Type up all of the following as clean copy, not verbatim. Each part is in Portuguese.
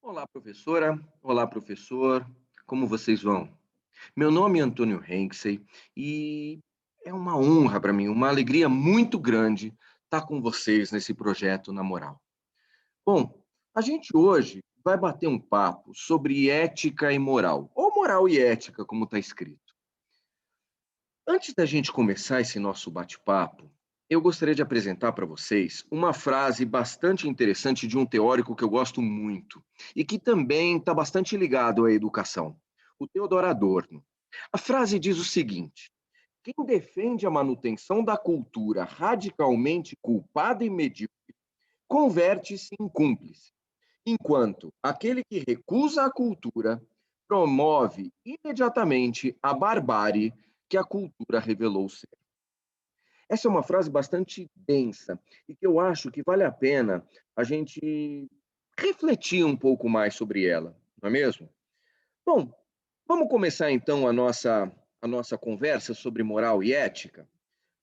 Olá, professora. Olá, professor. Como vocês vão? Meu nome é Antônio Henksey e é uma honra para mim, uma alegria muito grande estar com vocês nesse projeto Na Moral. Bom, a gente hoje vai bater um papo sobre ética e moral, ou moral e ética, como está escrito. Antes da gente começar esse nosso bate-papo, eu gostaria de apresentar para vocês uma frase bastante interessante de um teórico que eu gosto muito e que também está bastante ligado à educação, o Theodor Adorno. A frase diz o seguinte: quem defende a manutenção da cultura radicalmente culpada e medíocre converte-se em cúmplice, enquanto aquele que recusa a cultura promove imediatamente a barbárie que a cultura revelou ser. Essa é uma frase bastante densa e que eu acho que vale a pena a gente refletir um pouco mais sobre ela, não é mesmo? Bom, vamos começar então a nossa conversa sobre moral e ética.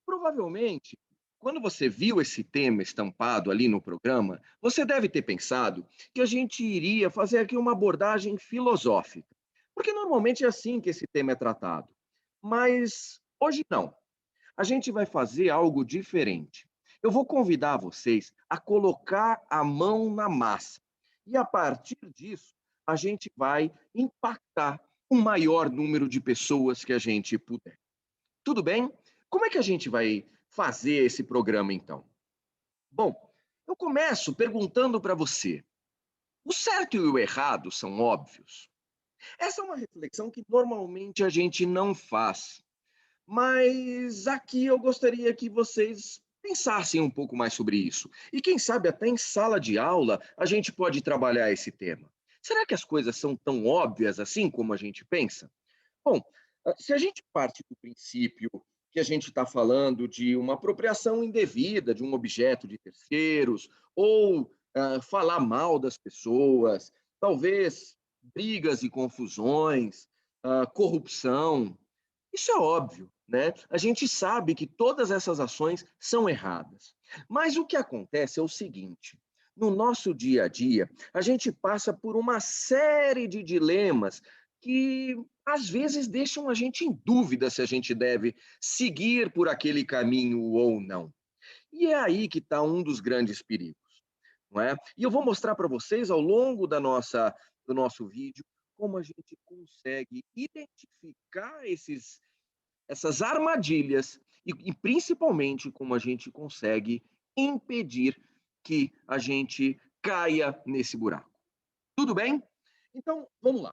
Provavelmente, quando você viu esse tema estampado ali no programa, você deve ter pensado que a gente iria fazer aqui uma abordagem filosófica, porque normalmente é assim que esse tema é tratado. Mas hoje não. A gente vai fazer algo diferente. Eu vou convidar vocês a colocar a mão na massa. E a partir disso, a gente vai impactar o maior número de pessoas que a gente puder. Tudo bem? Como é que a gente vai fazer esse programa então? Bom, eu começo perguntando para você: o certo e o errado são óbvios? Essa é uma reflexão que normalmente a gente não faz. Mas aqui eu gostaria que vocês pensassem um pouco mais sobre isso. E quem sabe até em sala de aula a gente pode trabalhar esse tema. Será que as coisas são tão óbvias assim como a gente pensa? Bom, se a gente parte do princípio que a gente está falando de uma apropriação indevida de um objeto de terceiros, ou falar mal das pessoas, talvez brigas e confusões, corrupção, isso é óbvio, né? A gente sabe que todas essas ações são erradas. Mas o que acontece é o seguinte: no nosso dia a dia, a gente passa por uma série de dilemas que às vezes deixam a gente em dúvida se a gente deve seguir por aquele caminho ou não. E é aí que está um dos grandes perigos, não é? E eu vou mostrar para vocês ao longo do nosso vídeo como a gente consegue identificar essas armadilhas e principalmente como a gente consegue impedir que a gente caia nesse buraco. Tudo bem? Então, vamos lá.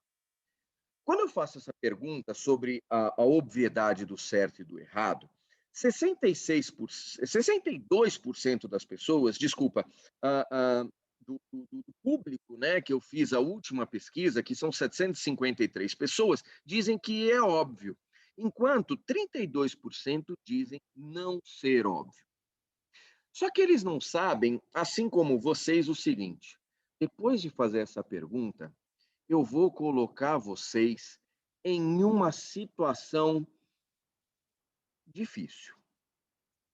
Quando eu faço essa pergunta sobre a obviedade do certo e do errado, 62% das pessoas, desculpa, ah, ah, do público, né, que eu fiz a última pesquisa, que são 753 pessoas, dizem que é óbvio, enquanto 32% dizem não ser óbvio. Só que eles não sabem, assim como vocês, o seguinte: depois de fazer essa pergunta, eu vou colocar vocês em uma situação difícil.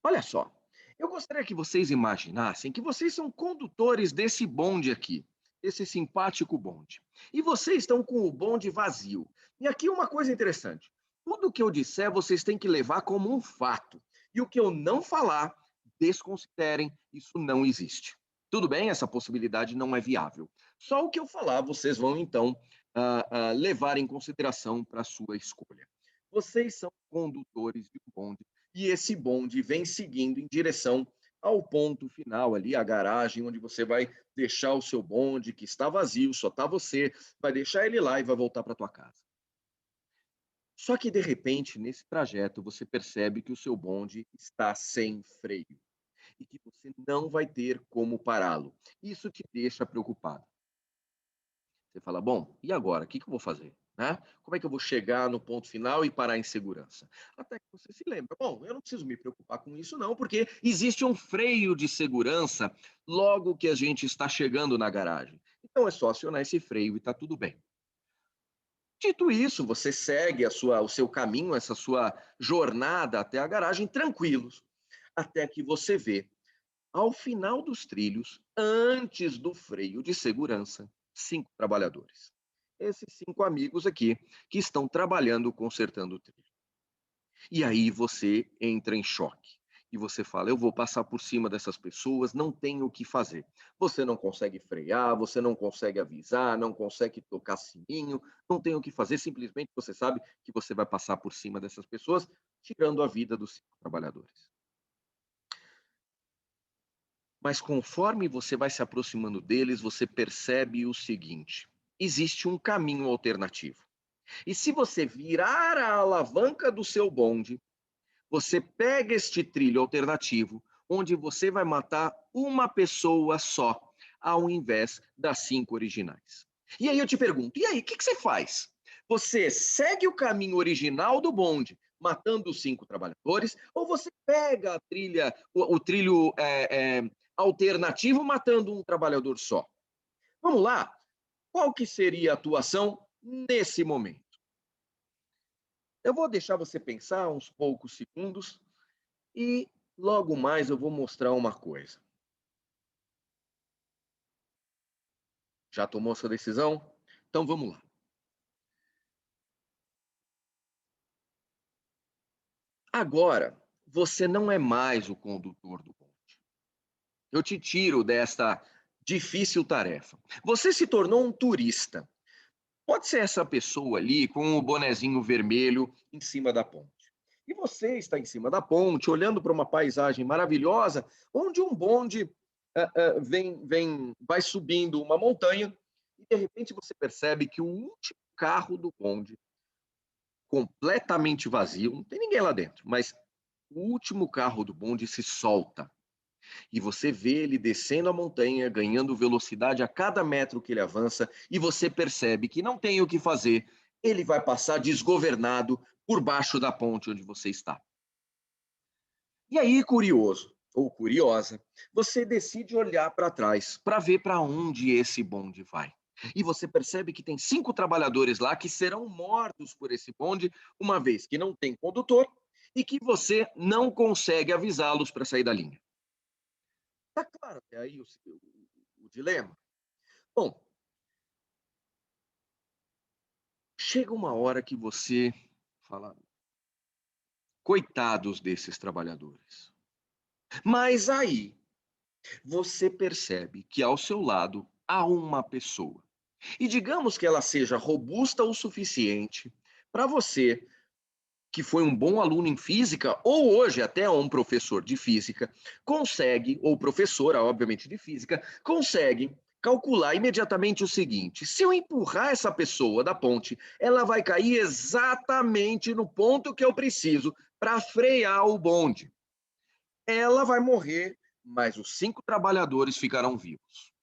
Olha só, eu gostaria que vocês imaginassem que vocês são condutores desse bonde aqui, esse simpático bonde. E vocês estão com o bonde vazio. E aqui uma coisa interessante: tudo que eu disser vocês têm que levar como um fato. E o que eu não falar, desconsiderem, isso não existe. Tudo bem? Essa possibilidade não é viável. Só o que eu falar, vocês vão então levar em consideração para a sua escolha. Vocês são condutores de um bonde e esse bonde vem seguindo em direção ao ponto final ali, a garagem, onde você vai deixar o seu bonde, que está vazio, só está você, vai deixar ele lá e vai voltar para tua casa. Só que, de repente, nesse trajeto, você percebe que o seu bonde está sem freio e que você não vai ter como pará-lo. Isso te deixa preocupado. Você fala: bom, e agora? O que eu vou fazer? Né? Como é que eu vou chegar no ponto final e parar em segurança? Até que você se lembra: bom, eu não preciso me preocupar com isso, não, porque existe um freio de segurança logo que a gente está chegando na garagem. Então é só acionar esse freio e está tudo bem. Dito isso, você segue o seu caminho, essa sua jornada até a garagem tranquilos, até que você vê, ao final dos trilhos, antes do freio de segurança, 5 trabalhadores. Esses 5 amigos aqui que estão trabalhando consertando o trilho. E aí você entra em choque. E você fala, eu vou passar por cima dessas pessoas, não tenho o que fazer. Você não consegue frear, você não consegue avisar, não consegue tocar sininho, não tem o que fazer, simplesmente você sabe que você vai passar por cima dessas pessoas, tirando a vida dos 5 trabalhadores. Mas conforme você vai se aproximando deles, você percebe o seguinte: existe um caminho alternativo. E se você virar a alavanca do seu bonde, você pega este trilho alternativo, onde você vai matar uma pessoa só, ao invés das 5 originais. E aí eu te pergunto, e aí, o que você faz? Você segue o caminho original do bonde, matando os 5 trabalhadores, ou você pega a trilha, o trilho alternativo, matando um trabalhador só? Vamos lá? Qual que seria a atuação nesse momento? Eu vou deixar você pensar uns poucos segundos e logo mais eu vou mostrar uma coisa. Já tomou sua decisão? Então vamos lá. Agora, você não é mais o condutor do bonde. Eu te tiro desta difícil tarefa. Você se tornou um turista. Pode ser essa pessoa ali com o bonezinho vermelho em cima da ponte. E você está em cima da ponte, olhando para uma paisagem maravilhosa, onde um bonde vai subindo uma montanha, e de repente você percebe que o último carro do bonde, completamente vazio, não tem ninguém lá dentro, mas o último carro do bonde se solta. E você vê ele descendo a montanha, ganhando velocidade a cada metro que ele avança, e você percebe que não tem o que fazer, ele vai passar desgovernado por baixo da ponte onde você está. E aí, curioso ou curiosa, você decide olhar para trás para ver para onde esse bonde vai. E você percebe que tem 5 trabalhadores lá que serão mortos por esse bonde, uma vez que não tem condutor e que você não consegue avisá-los para sair da linha. Está claro até aí o dilema? Bom, chega uma hora que você fala, coitados desses trabalhadores. Mas aí você percebe que ao seu lado há uma pessoa. E digamos que ela seja robusta o suficiente para você, que foi um bom aluno em física, ou hoje até é um professor de física, consegue, ou professora, obviamente, de física, consegue calcular imediatamente o seguinte: se eu empurrar essa pessoa da ponte, ela vai cair exatamente no ponto que eu preciso para frear o bonde. Ela vai morrer, mas os 5 trabalhadores ficarão vivos.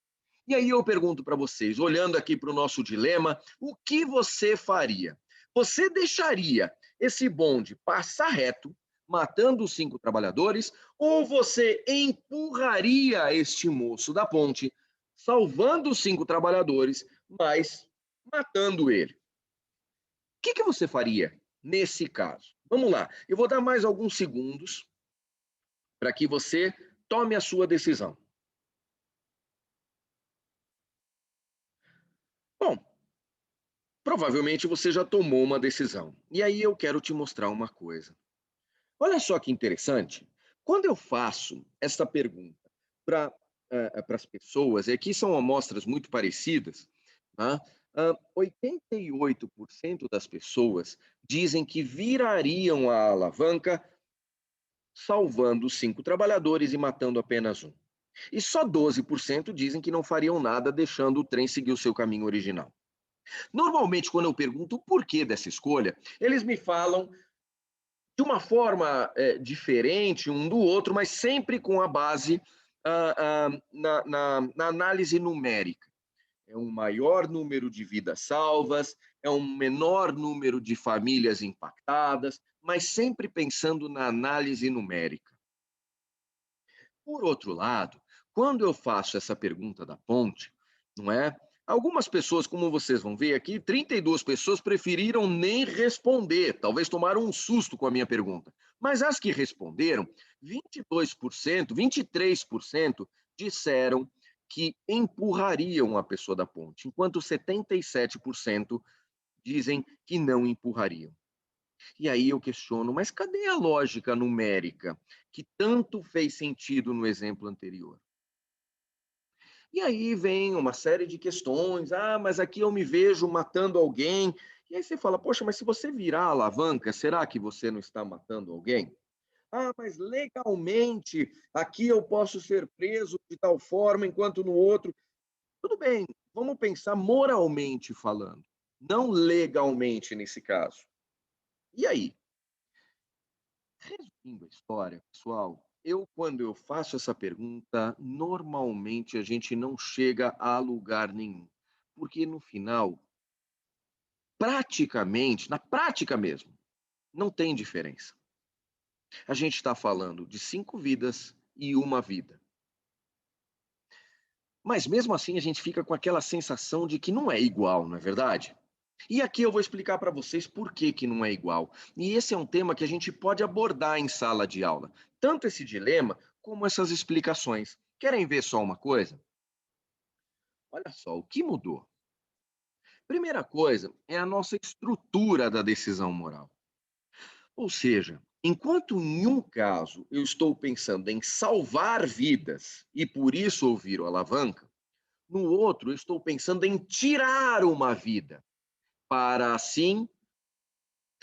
E aí eu pergunto para vocês, olhando aqui para o nosso dilema, o que você faria? Você deixaria esse bonde passar reto, matando os 5 trabalhadores, ou você empurraria este moço da ponte, salvando os 5 trabalhadores, mas matando ele? O que você faria nesse caso? Vamos lá, eu vou dar mais alguns segundos para que você tome a sua decisão. Bom, provavelmente você já tomou uma decisão. E aí eu quero te mostrar uma coisa. Olha só que interessante. Quando eu faço essa pergunta para as pessoas, e aqui são amostras muito parecidas, tá? 88% das pessoas dizem que virariam a alavanca salvando 5 trabalhadores e matando apenas um. E só 12% dizem que não fariam nada deixando o trem seguir o seu caminho original. Normalmente, quando eu pergunto o porquê dessa escolha, eles me falam de uma forma diferente um do outro, mas sempre com a base na análise numérica. É um maior número de vidas salvas, é um menor número de famílias impactadas, mas sempre pensando na análise numérica. Por outro lado, quando eu faço essa pergunta da ponte, não é? Algumas pessoas, como vocês vão ver aqui, 32 pessoas preferiram nem responder, talvez tomaram um susto com a minha pergunta. Mas as que responderam, 22%, 23% disseram que empurrariam a pessoa da ponte, enquanto 77% dizem que não empurrariam. E aí eu questiono, mas cadê a lógica numérica que tanto fez sentido no exemplo anterior? E aí vem uma série de questões, mas aqui eu me vejo matando alguém. E aí você fala, poxa, mas se você virar a alavanca, será que você não está matando alguém? Mas legalmente aqui eu posso ser preso de tal forma, enquanto no outro. Tudo bem, vamos pensar moralmente falando, não legalmente nesse caso. E aí? Resumindo a história, pessoal, quando eu faço essa pergunta, normalmente a gente não chega a lugar nenhum. Porque no final, praticamente, na prática mesmo, não tem diferença. A gente está falando de 5 vidas e uma vida. Mas mesmo assim a gente fica com aquela sensação de que não é igual, não é verdade? E aqui eu vou explicar para vocês por que que não é igual. E esse é um tema que a gente pode abordar em sala de aula, tanto esse dilema como essas explicações. Querem ver só uma coisa? Olha só, o que mudou? Primeira coisa é a nossa estrutura da decisão moral. Ou seja, enquanto em um caso eu estou pensando em salvar vidas e por isso ouvir o alavanca, no outro eu estou pensando em tirar uma vida para assim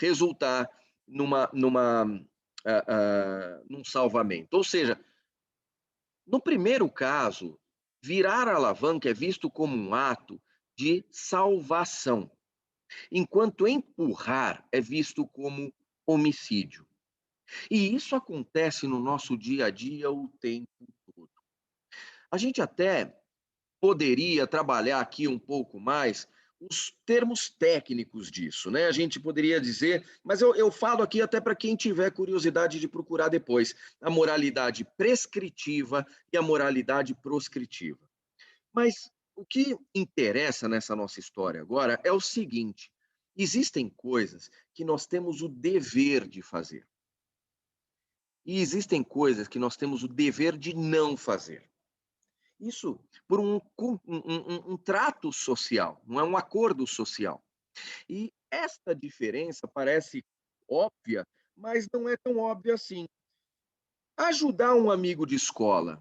resultar num salvamento. Ou seja, no primeiro caso, virar a alavanca é visto como um ato de salvação, enquanto empurrar é visto como homicídio. E isso acontece no nosso dia a dia o tempo todo. A gente até poderia trabalhar aqui um pouco mais os termos técnicos disso, né? A gente poderia dizer, mas eu falo aqui até para quem tiver curiosidade de procurar depois, a moralidade prescritiva e a moralidade proscritiva. Mas o que interessa nessa nossa história agora é o seguinte: existem coisas que nós temos o dever de fazer, e existem coisas que nós temos o dever de não fazer. Isso por um trato social, não é um acordo social. E esta diferença parece óbvia, mas não é tão óbvia assim. Ajudar um amigo de escola,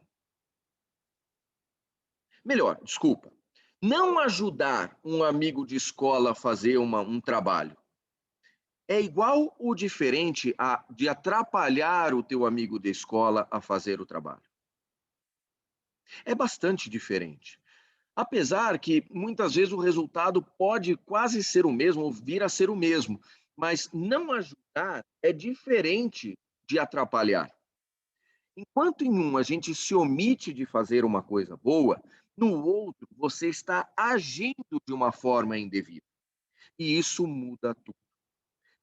melhor, desculpa, não ajudar um amigo de escola a fazer um trabalho, é igual ou diferente de atrapalhar o teu amigo de escola a fazer o trabalho? É bastante diferente. Apesar que muitas vezes o resultado pode quase ser o mesmo ou vir a ser o mesmo, mas não ajudar é diferente de atrapalhar. Enquanto em um a gente se omite de fazer uma coisa boa, no outro você está agindo de uma forma indevida. E isso muda tudo,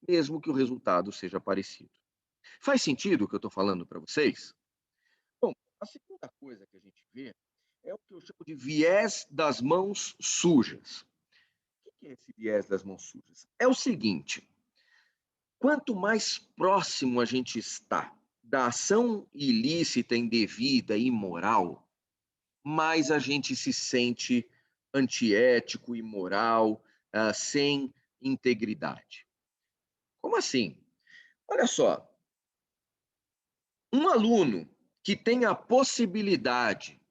mesmo que o resultado seja parecido. Faz sentido o que eu estou falando para vocês? Bom, a segunda coisa que a gente vê é o que eu chamo de viés das mãos sujas. O que é esse viés das mãos sujas? É o seguinte: quanto mais próximo a gente está da ação ilícita, indevida, imoral, mais a gente se sente antiético, imoral, sem integridade. Como assim? Olha só, um aluno que tem a possibilidade,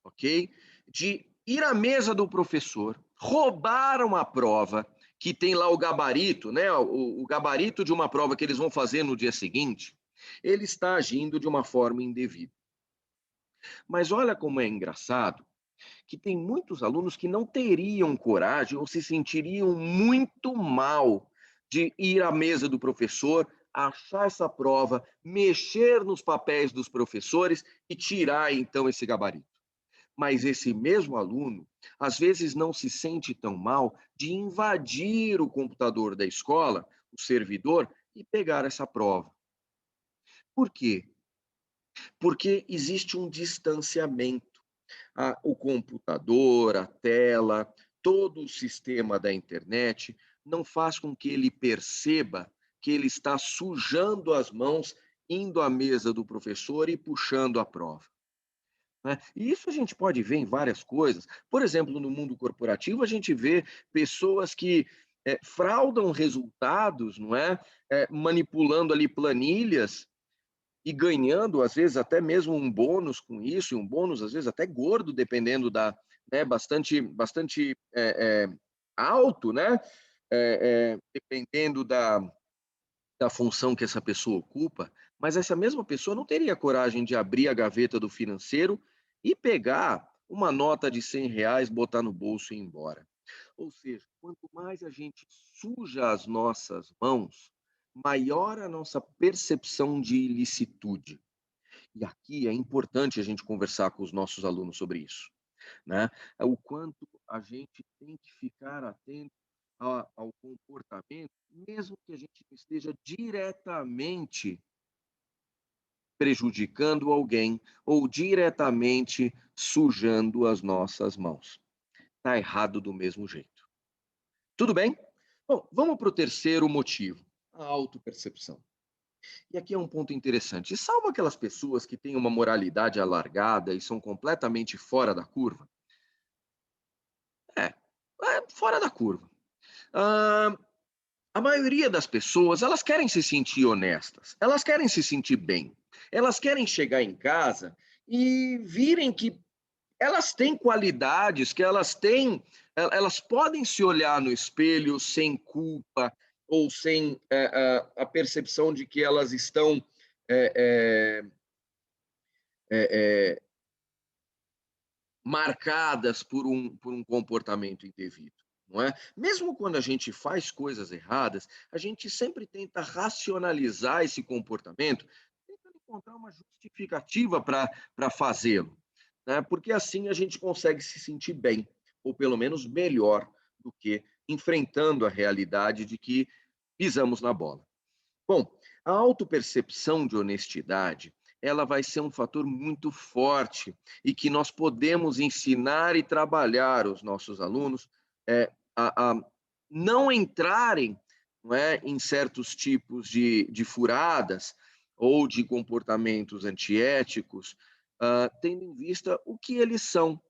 ok, de ir à mesa do professor, roubar uma prova que tem lá o gabarito, né, o gabarito de uma prova que eles vão fazer no dia seguinte, ele está agindo de uma forma indevida. Mas olha como é engraçado que tem muitos alunos que não teriam coragem ou se sentiriam muito mal de ir à mesa do professor, achar essa prova, mexer nos papéis dos professores e tirar então esse gabarito. Mas esse mesmo aluno, às vezes, não se sente tão mal de invadir o computador da escola, o servidor, e pegar essa prova. Por quê? Porque existe um distanciamento. O computador, a tela, todo o sistema da internet não faz com que ele perceba que ele está sujando as mãos, indo à mesa do professor e puxando a prova. né? E isso a gente pode ver em várias coisas. Por exemplo, no mundo corporativo, a gente vê pessoas que fraudam resultados, não é? Manipulando ali planilhas e ganhando, às vezes, até mesmo um bônus com isso, e um bônus, às vezes, até gordo, dependendo da, né, bastante alto, né? Dependendo da função que essa pessoa ocupa, mas essa mesma pessoa não teria coragem de abrir a gaveta do financeiro e pegar uma nota de R$ 100, botar no bolso e ir embora. Ou seja, quanto mais a gente suja as nossas mãos, maior a nossa percepção de ilicitude. E aqui é importante a gente conversar com os nossos alunos sobre isso, né? O quanto a gente tem que ficar atento ao comportamento, mesmo que a gente não esteja diretamente prejudicando alguém ou diretamente sujando as nossas mãos. Está errado do mesmo jeito. Tudo bem? Bom, vamos para o terceiro motivo, a autopercepção. E aqui é um ponto interessante. E salvo aquelas pessoas que têm uma moralidade alargada e são completamente fora da curva? É, fora da curva. Ah, a maioria das pessoas, elas querem se sentir honestas, elas querem se sentir bem, elas querem chegar em casa e virem que elas têm qualidades, que elas podem se olhar no espelho sem culpa ou sem a percepção de que elas estão é, é, é, marcadas por um comportamento indevido, não é? Mesmo quando a gente faz coisas erradas, a gente sempre tenta racionalizar esse comportamento, tentando encontrar uma justificativa para fazê-lo, né? Porque assim a gente consegue se sentir bem, ou pelo menos melhor do que enfrentando a realidade de que pisamos na bola. Bom, a autopercepção de honestidade, ela vai ser um fator muito forte e que nós podemos ensinar e trabalhar os nossos alunos a não entrarem, não é, em certos tipos de furadas ou de comportamentos antiéticos, tendo em vista o que eles são,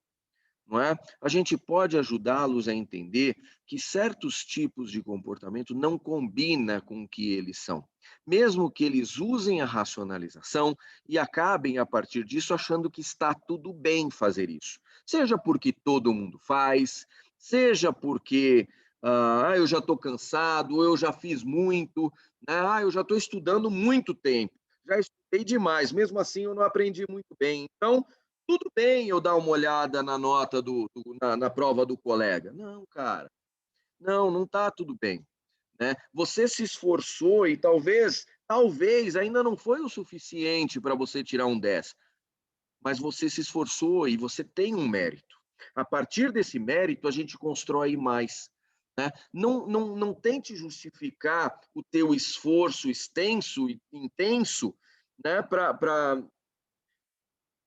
não é? A gente pode ajudá-los a entender que certos tipos de comportamento não combinam com o que eles são, mesmo que eles usem a racionalização e acabem, a partir disso, achando que está tudo bem fazer isso. Seja porque todo mundo faz, seja porque eu já estou cansado, ou eu já fiz muito, né? Eu já estou estudando muito tempo, já estudei demais, mesmo assim eu não aprendi muito bem. Então, tudo bem eu dar uma olhada na nota na prova do colega. Não, cara, não está tudo bem, né? Você se esforçou e talvez ainda não foi o suficiente para você tirar um 10, mas você se esforçou e você tem um mérito. A partir desse mérito, a gente constrói mais, né? Não tente justificar o teu esforço extenso e intenso, né, para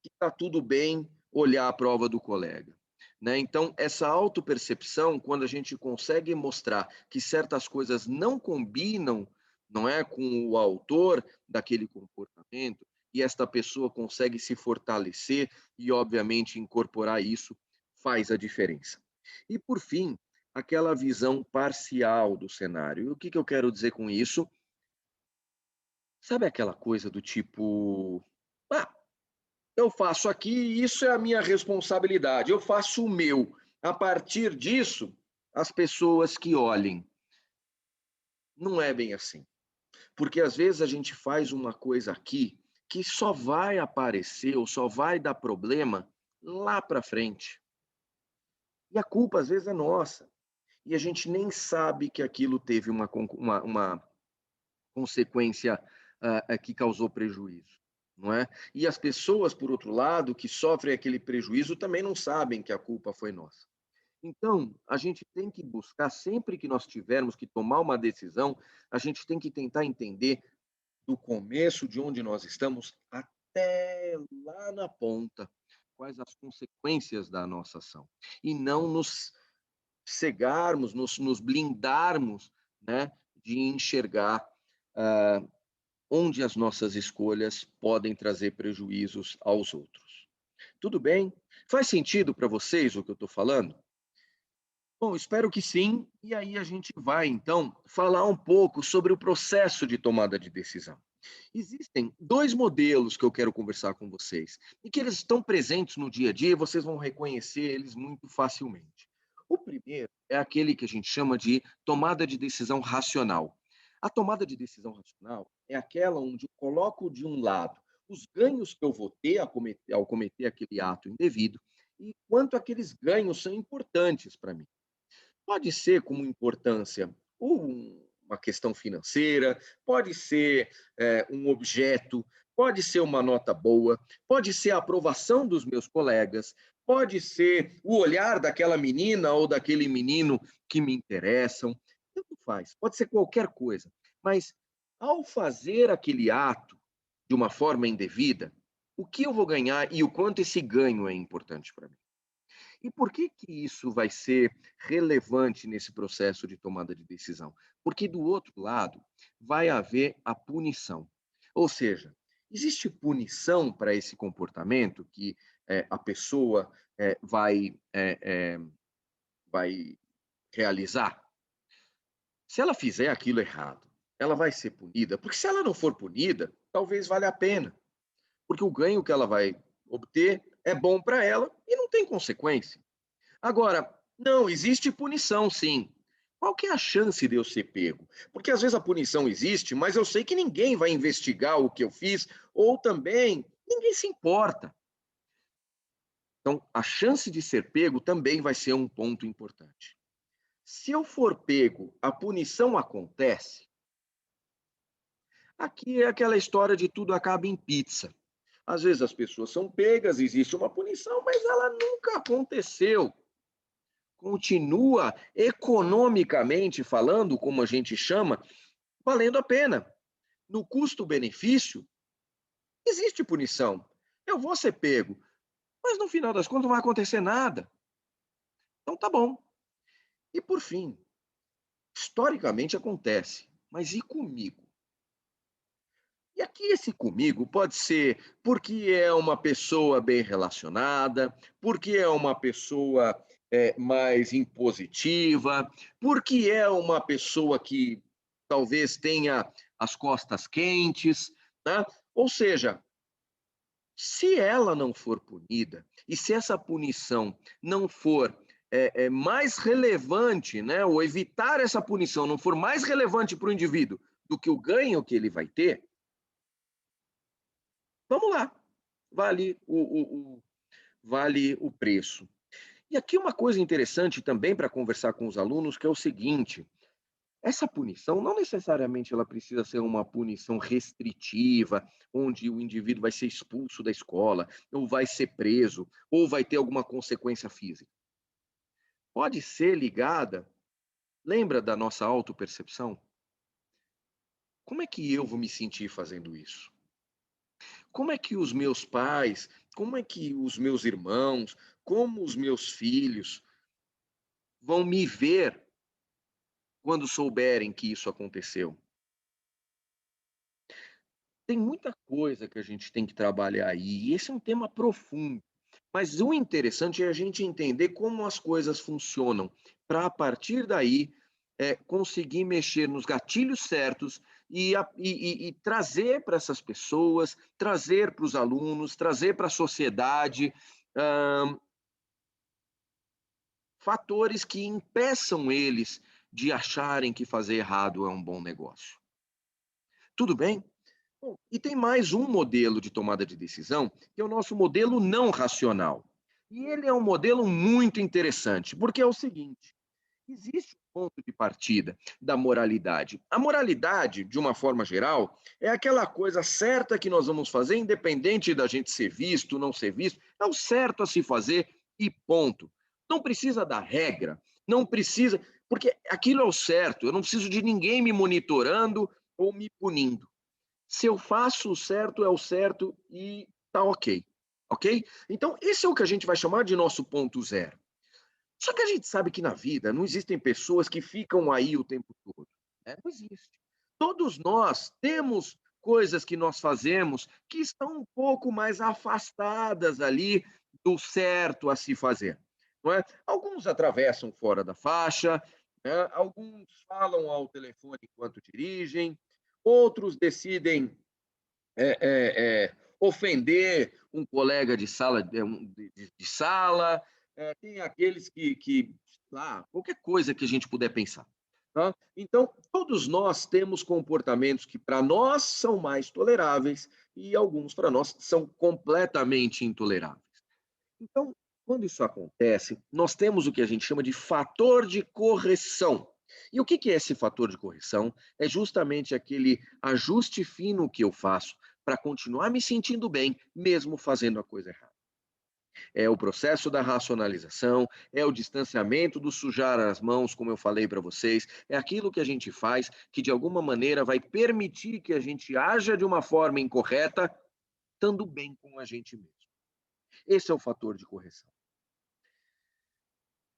que está tudo bem olhar a prova do colega, né? Então, essa autopercepção, quando a gente consegue mostrar que certas coisas não combinam, não é, com o autor daquele comportamento, e esta pessoa consegue se fortalecer e, obviamente, incorporar isso, faz a diferença. E, por fim, aquela visão parcial do cenário. E o que eu quero dizer com isso? Sabe aquela coisa do tipo, ah, eu faço aqui, isso é a minha responsabilidade, eu faço o meu. A partir disso, as pessoas que olhem. Não é bem assim. Porque às vezes a gente faz uma coisa aqui que só vai aparecer ou só vai dar problema lá para frente. E a culpa às vezes é nossa. E a gente nem sabe que aquilo teve uma consequência que causou prejuízo, não é? E as pessoas, por outro lado, que sofrem aquele prejuízo também não sabem que a culpa foi nossa. Então, a gente tem que buscar, sempre que nós tivermos que tomar uma decisão, a gente tem que tentar entender do começo de onde nós estamos até lá na ponta, quais as consequências da nossa ação. E não nos cegarmos, nos blindarmos, né, de enxergar onde as nossas escolhas podem trazer prejuízos aos outros. Tudo bem? Faz sentido para vocês o que eu estou falando? Bom, espero que sim. E aí a gente vai, então, falar um pouco sobre o processo de tomada de decisão. Existem dois modelos que eu quero conversar com vocês e que eles estão presentes no dia a dia e vocês vão reconhecer eles muito facilmente. O primeiro é aquele que a gente chama de tomada de decisão racional. A tomada de decisão racional é aquela onde eu coloco de um lado os ganhos que eu vou ter ao cometer aquele ato indevido e quanto aqueles ganhos são importantes para mim. Pode ser como importância uma questão financeira, pode ser um objeto, pode ser uma nota boa, pode ser a aprovação dos meus colegas, pode ser o olhar daquela menina ou daquele menino que me interessam, tanto faz, pode ser qualquer coisa. Mas ao fazer aquele ato de uma forma indevida, o que eu vou ganhar e o quanto esse ganho é importante para mim? E por que que isso vai ser relevante nesse processo de tomada de decisão? Porque do outro lado vai haver a punição. Ou seja, existe punição para esse comportamento que a pessoa vai realizar? Se ela fizer aquilo errado, ela vai ser punida? Porque se ela não for punida, talvez valha a pena, porque o ganho que ela vai obter é bom para ela e não tem consequência. Agora, não, existe punição, sim. Qual que é a chance de eu ser pego? Porque às vezes a punição existe, mas eu sei que ninguém vai investigar o que eu fiz, ou também ninguém se importa. Então, a chance de ser pego também vai ser um ponto importante. Se eu for pego, a punição acontece. Aqui é aquela história de tudo acaba em pizza. Às vezes as pessoas são pegas, existe uma punição, mas ela nunca aconteceu. Continua economicamente falando, como a gente chama, valendo a pena. No custo-benefício, existe punição. Eu vou ser pego, mas no final das contas não vai acontecer nada. Então tá bom. E por fim, historicamente acontece, mas e comigo? E aqui esse comigo pode ser porque é uma pessoa bem relacionada, porque é uma pessoa mais impositiva, porque é uma pessoa que talvez tenha as costas quentes, né? Ou seja, se ela não for punida e se essa punição não for mais relevante, né, ou evitar essa punição não for mais relevante para o indivíduo do que o ganho que ele vai ter, vamos lá, vale o preço. E aqui uma coisa interessante também para conversar com os alunos, que é o seguinte: essa punição não necessariamente ela precisa ser uma punição restritiva, onde o indivíduo vai ser expulso da escola, ou vai ser preso, ou vai ter alguma consequência física. Pode ser ligada, lembra da nossa autopercepção? Como é que eu vou me sentir fazendo isso? Como é que os meus pais, como é que os meus irmãos, como os meus filhos vão me ver quando souberem que isso aconteceu? Tem muita coisa que a gente tem que trabalhar aí, e esse é um tema profundo. Mas o interessante é a gente entender como as coisas funcionam, para a partir daí conseguir mexer nos gatilhos certos e trazer para essas pessoas, trazer para os alunos, trazer para a sociedade hum, fatores que impeçam eles de acharem que fazer errado é um bom negócio. Tudo bem? Bom, e tem mais um modelo de tomada de decisão, que é o nosso modelo não racional. E ele é um modelo muito interessante, porque é o seguinte: existe um ponto de partida da moralidade. A moralidade, de uma forma geral, é aquela coisa certa que nós vamos fazer, independente da gente ser visto, não ser visto, é o certo a se fazer e ponto. Não precisa da regra, não precisa, porque aquilo é o certo, eu não preciso de ninguém me monitorando ou me punindo. Se eu faço o certo, é o certo e tá ok. Ok? Então, esse é o que a gente vai chamar de nosso ponto zero. Só que a gente sabe que na vida não existem pessoas que ficam aí o tempo todo. Né? Não existe. Todos nós temos coisas que nós fazemos que estão um pouco mais afastadas ali do certo a se fazer, não é? Alguns atravessam fora da faixa, né? Alguns falam ao telefone enquanto dirigem, outros decidem ofender um colega de sala, de sala, tem aqueles que lá, qualquer coisa que a gente puder pensar. Tá? Então, todos nós temos comportamentos que para nós são mais toleráveis e alguns para nós são completamente intoleráveis. Então, quando isso acontece, nós temos o que a gente chama de fator de correção. E o que é esse fator de correção? É justamente aquele ajuste fino que eu faço para continuar me sentindo bem, mesmo fazendo a coisa errada. É o processo da racionalização, é o distanciamento do sujar as mãos, como eu falei para vocês, é aquilo que a gente faz que de alguma maneira vai permitir que a gente haja de uma forma incorreta, estando bem com a gente mesmo. Esse é o fator de correção.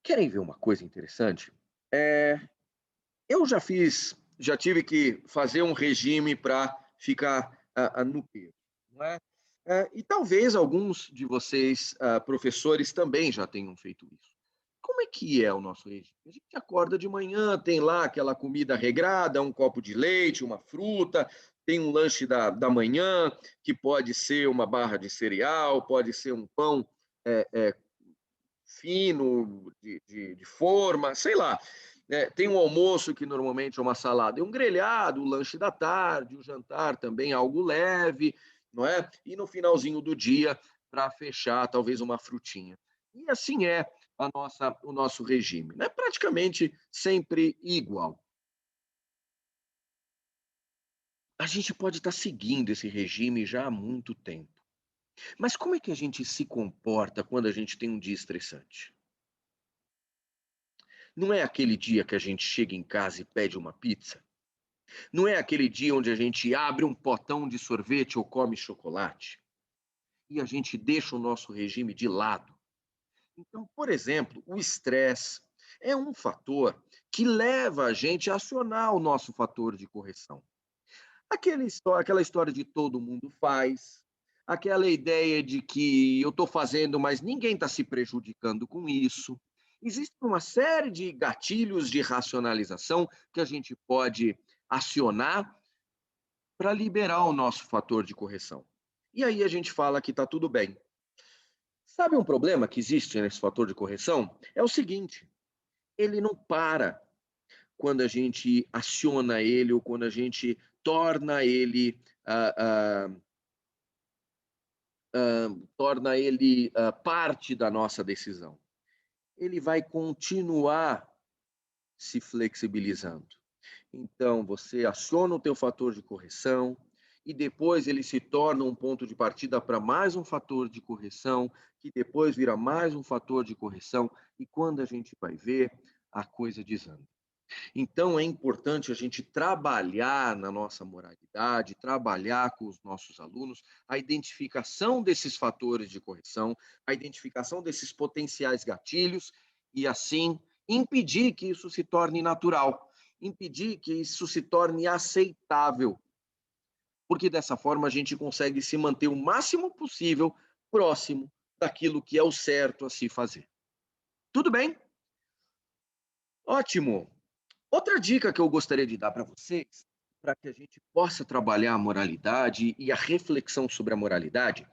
Querem ver uma coisa interessante? É, eu já tive que fazer um regime para ficar no peso, não é? E talvez alguns de vocês, professores, também já tenham feito isso. Como é que é o nosso regime? A gente acorda de manhã, tem lá aquela comida regrada, um copo de leite, uma fruta, tem um lanche da manhã, que pode ser uma barra de cereal, pode ser um pão fino, de forma, sei lá. Tem um almoço que normalmente é uma salada e um grelhado, o lanche da tarde, o jantar também algo leve, não é? E no finalzinho do dia, para fechar, talvez uma frutinha. E assim é o nosso regime. É praticamente sempre igual. A gente pode estar seguindo esse regime já há muito tempo. Mas como é que a gente se comporta quando a gente tem um dia estressante? Não é aquele dia que a gente chega em casa e pede uma pizza? Não é aquele dia onde a gente abre um potão de sorvete ou come chocolate? E a gente deixa o nosso regime de lado? Então, por exemplo, o estresse é um fator que leva a gente a acionar o nosso fator de correção. Aquela história de todo mundo faz, aquela ideia de que eu estou fazendo, mas ninguém está se prejudicando com isso. Existe uma série de gatilhos de racionalização que a gente pode acionar para liberar o nosso fator de correção. E aí a gente fala que está tudo bem. Sabe um problema que existe nesse fator de correção? É o seguinte: ele não para quando a gente aciona ele ou quando a gente torna ele parte da nossa decisão. Ele vai continuar se flexibilizando. Então, você aciona o teu fator de correção e depois ele se torna um ponto de partida para mais um fator de correção, que depois vira mais um fator de correção, e quando a gente vai ver, a coisa desanda. Então, é importante a gente trabalhar na nossa moralidade, trabalhar com os nossos alunos a identificação desses fatores de correção, a identificação desses potenciais gatilhos e, assim, impedir que isso se torne natural, impedir que isso se torne aceitável, porque dessa forma a gente consegue se manter o máximo possível próximo daquilo que é o certo a se fazer. Tudo bem? Ótimo! Outra dica que eu gostaria de dar para vocês, para que a gente possa trabalhar a moralidade e a reflexão sobre a moralidade,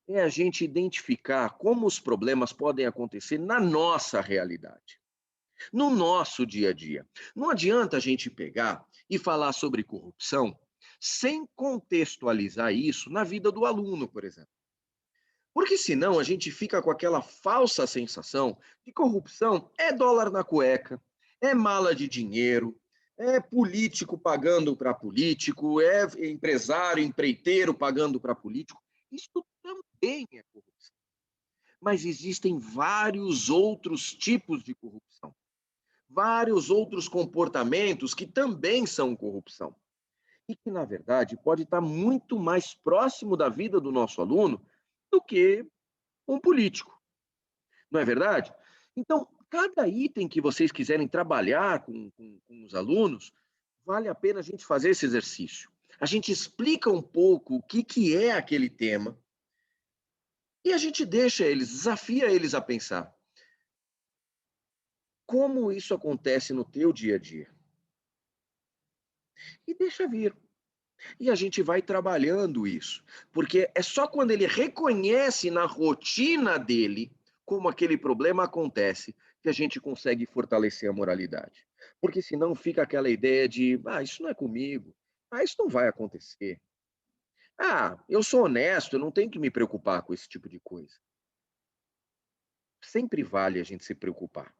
é a gente identificar como os problemas podem acontecer na nossa realidade, no nosso dia a dia. Não adianta a gente pegar e falar sobre corrupção sem contextualizar isso na vida do aluno, por exemplo. Porque senão a gente fica com aquela falsa sensação de corrupção é dólar na cueca, é mala de dinheiro, é político pagando para político, é empresário, empreiteiro pagando para político. Isso também é corrupção. Mas existem vários outros tipos de corrupção, vários outros comportamentos que também são corrupção. E que, na verdade, pode estar muito mais próximo da vida do nosso aluno do que um político. Não é verdade? Então, cada item que vocês quiserem trabalhar com os alunos, vale a pena a gente fazer esse exercício. a gente explica um pouco o que é aquele tema e a gente deixa eles, desafia eles a pensar. Como isso acontece no teu dia a dia? E deixa vir. E a gente vai trabalhando isso, porque é só quando ele reconhece na rotina dele como aquele problema acontece que a gente consegue fortalecer a moralidade. Porque senão fica aquela ideia de, isso não é comigo, isso não vai acontecer. Eu sou honesto, eu não tenho que me preocupar com esse tipo de coisa. Sempre vale a gente se preocupar.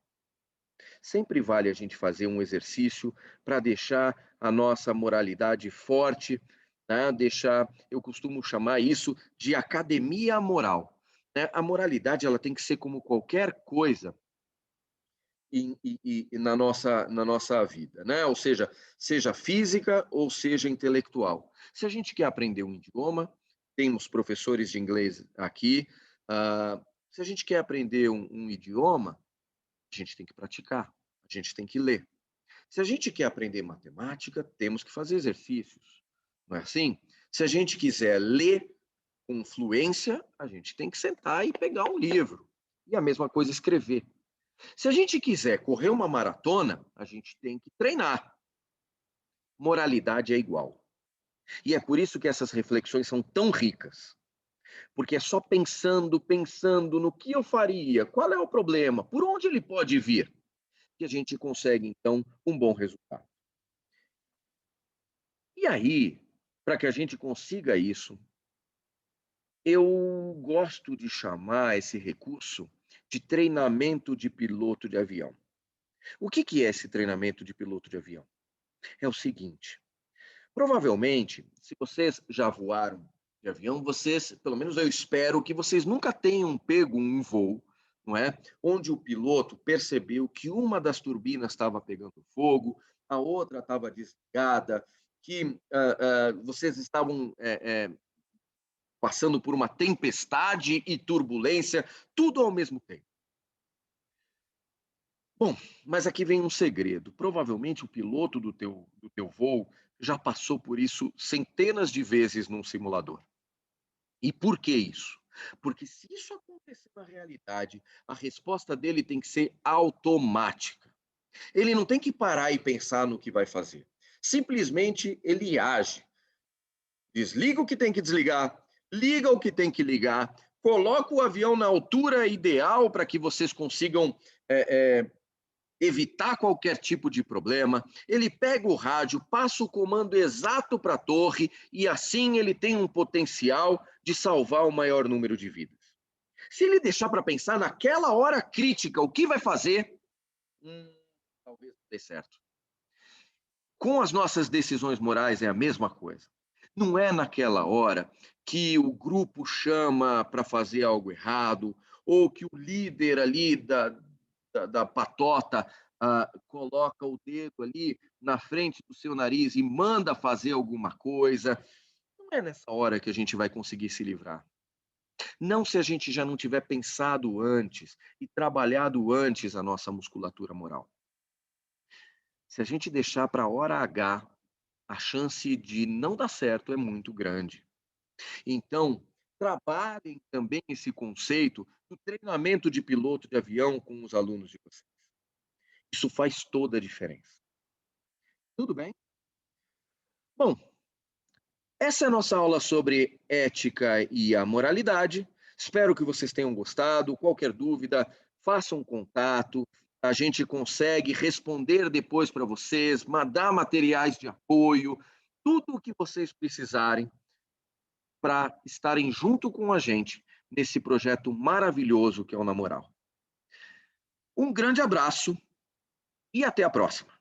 Sempre vale a gente fazer um exercício para deixar a nossa moralidade forte, né? Deixar, eu costumo chamar isso de academia moral, né? A moralidade ela tem que ser como qualquer coisa na nossa vida, né? Ou seja física ou seja intelectual. Se a gente quer aprender um idioma, temos professores de inglês aqui. Se a gente quer aprender um idioma, a gente tem que praticar, a gente tem que ler. Se a gente quer aprender matemática, temos que fazer exercícios, não é assim? Se a gente quiser ler com fluência, a gente tem que sentar e pegar um livro. E a mesma coisa escrever. Se a gente quiser correr uma maratona, a gente tem que treinar. Moralidade é igual. E é por isso que essas reflexões são tão ricas. Porque é só pensando no que eu faria, qual é o problema, por onde ele pode vir, que a gente consegue, então, um bom resultado. E aí, para que a gente consiga isso, eu gosto de chamar esse recurso de treinamento de piloto de avião. O que é esse treinamento de piloto de avião? É o seguinte: provavelmente, se vocês já voaram de avião, vocês, pelo menos eu espero que vocês nunca tenham pego um voo, não é? Onde o piloto percebeu que uma das turbinas estava pegando fogo, a outra estava desligada, que vocês estavam passando por uma tempestade e turbulência, tudo ao mesmo tempo. Bom, mas aqui vem um segredo. Provavelmente o piloto do teu voo já passou por isso centenas de vezes num simulador. E por que isso? Porque se isso acontecer na realidade, a resposta dele tem que ser automática. Ele não tem que parar e pensar no que vai fazer. Simplesmente ele age. Desliga o que tem que desligar, liga o que tem que ligar, coloca o avião na altura ideal para que vocês consigam evitar qualquer tipo de problema. Ele pega o rádio, passa o comando exato para a torre e assim ele tem um potencial de salvar o maior número de vidas. Se ele deixar para pensar naquela hora crítica o que vai fazer, talvez não dê certo. Com as nossas decisões morais é a mesma coisa. Não é naquela hora que o grupo chama para fazer algo errado, ou que o líder ali da patota coloca o dedo ali na frente do seu nariz e manda fazer alguma coisa. Não é nessa hora que a gente vai conseguir se livrar. Não se a gente já não tiver pensado antes e trabalhado antes a nossa musculatura moral. Se a gente deixar para a hora H, a chance de não dar certo é muito grande. Então, trabalhem também esse conceito do treinamento de piloto de avião com os alunos de vocês. Isso faz toda a diferença. Tudo bem? Bom, essa é a nossa aula sobre ética e a moralidade. Espero que vocês tenham gostado. Qualquer dúvida, façam um contato. A gente consegue responder depois para vocês, mandar materiais de apoio, tudo o que vocês precisarem para estarem junto com a gente nesse projeto maravilhoso que é o Namoral. Um grande abraço e até a próxima.